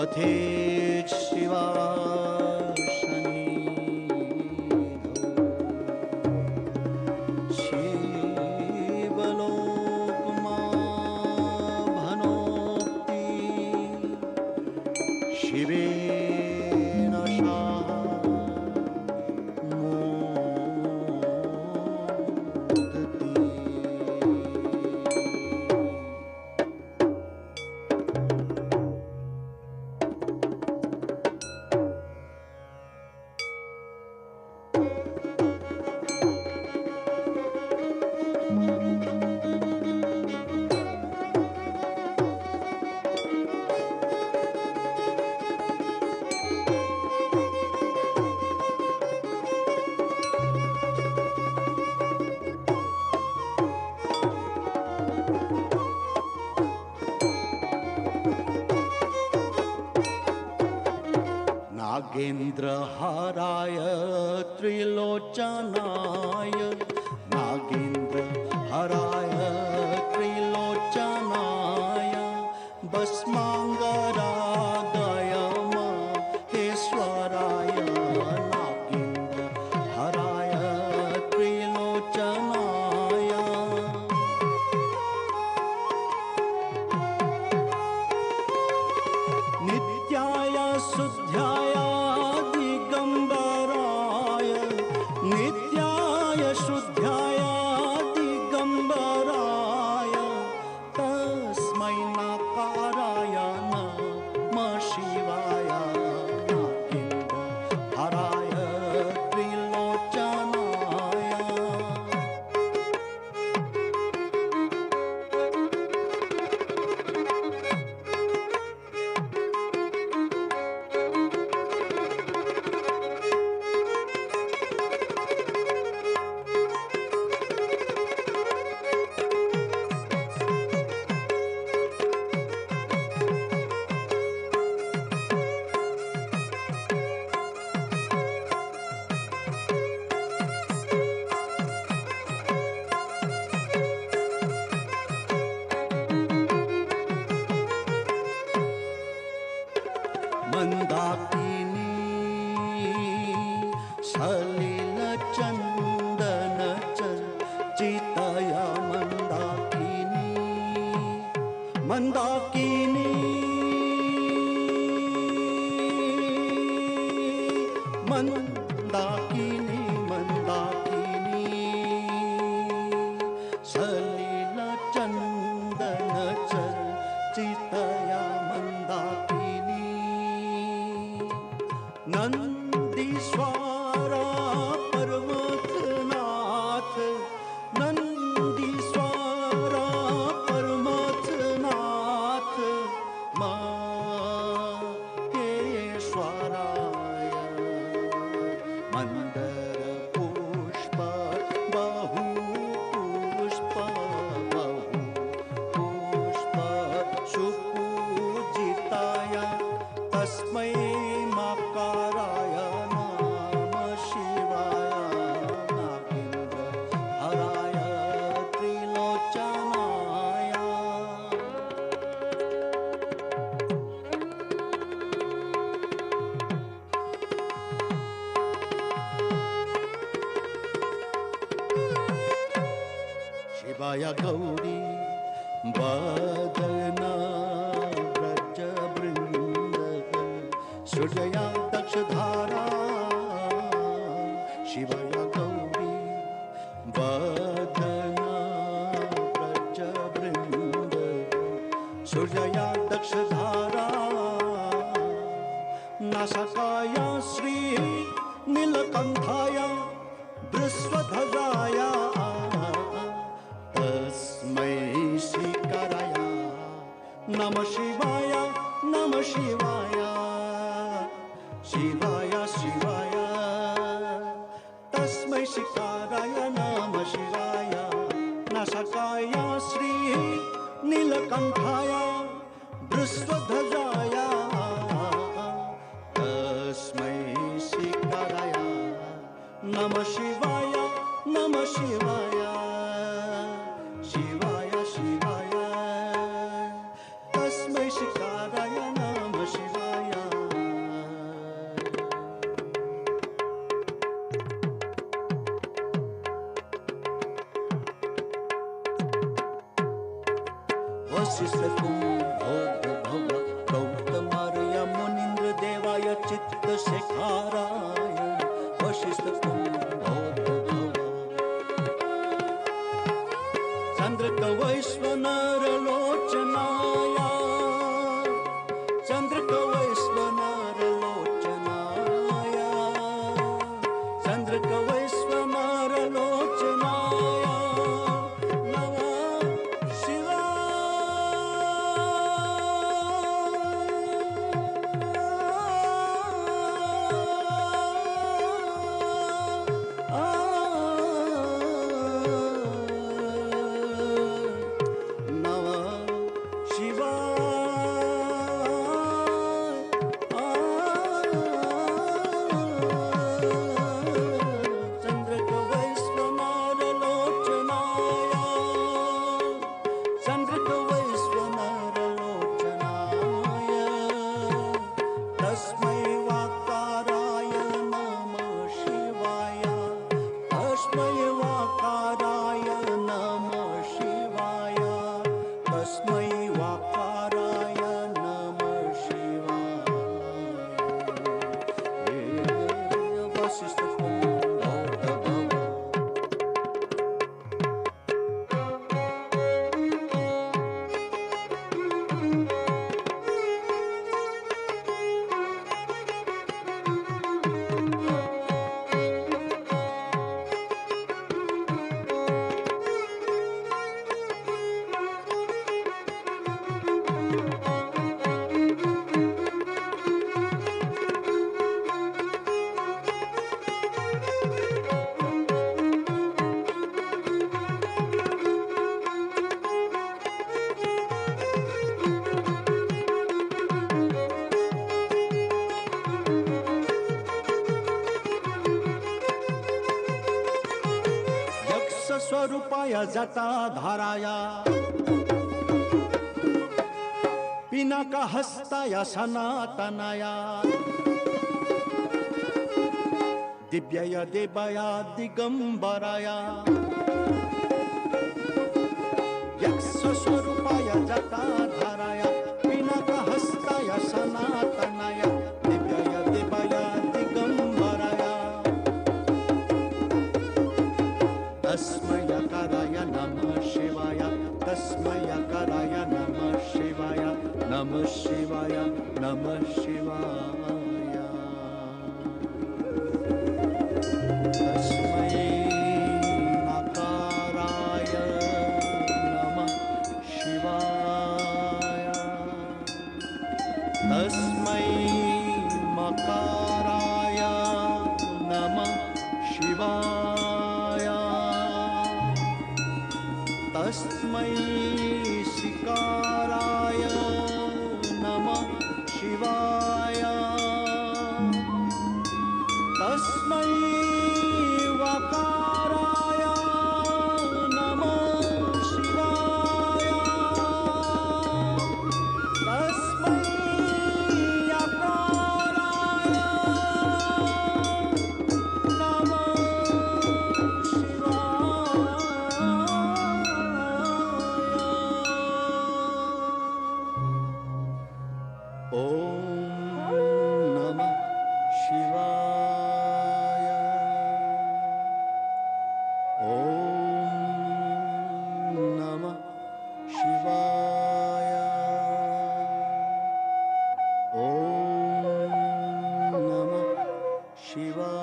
पथेत् शिवा नागेन्द्रहाराय त्रिलोचनाय नागेन्द्रहाराय त्रिलोचनाय भस्माङ्गरागाय महेश्वराय नागेन्द्रहाराय त्रिलोचनाय नित्याय शुद्ध्याय नित्याय शुद्ध्याय दिगंबराय तस्मै नकाराय नमः शिवाय नागेन्द्रहाराय त्रिलोचनाय मंदाकिनी सलिल चंदन चर्चितय मंदाकिनी मंदाकिनी मंदाकिनी मंदाकिनी सलिल चंदन चर्चितय मंदाकिनी नंदीश्वरा परमथनाथ नंदीश्वरा परमथनाथ महेश्वराय मंदर पुष्प बहु पुष्प सुपूजिताय तस्मै मकाराय नमः शिवाय नागेन्द्रहाराय त्रिलोचनाय शिवाय गौरी वदना व्रज वृंद सृजया दक्षधारा शिवाय गौरी वदना व्रज वृंद सृजया दक्षधारा नासकाय श्री नीलकंठाय वृषध्वजाय तस्मै शिखराय नमः शिवाय नमः शिवाय शिवाय शिवाय तस्मै शिखराय नमः शिवाय नासकाय श्री नीलकंठाय वृषध्वजाय तस्मै शिखराय नमः शिवाय नमः शिवाय शिवाय शिवाय तस्मै शिखराय नमः शिवाय वशिष्ठ कुम्भोद्भव गौतमार्य मुनीन्द्र देवाय चित्तशेखराय वशिष्ठ कुम्भोद्भव चन्द्रक वैश्वनर लोचनाय चन्द्रक वैश्वनर लोचनाय चन्द्रक वैश्वनर लोचनाय नमः स्वरूपाय जटाधाराय पिनाकहस्ताय सनातनाय दिव्याय देवाय दिगंबराय यक्षस्वरूपाय जटाधाराय पिनाकहस्ताय सनातनाय दिव्याय देवाय दिगंबराय तस्मयकाराय नमः शिवाय तस्मयकाराय नमः शिवाय नमः शिवाय नमः शिवाय तस्मै मकाराय नमः शिवाय तस्मै मकाराय नमः शिवाय तस्मै शिकाराय नमः शिवाय तस्मै वकाराय नमः शिवाय तस्मै यकाराय नमः शिवाय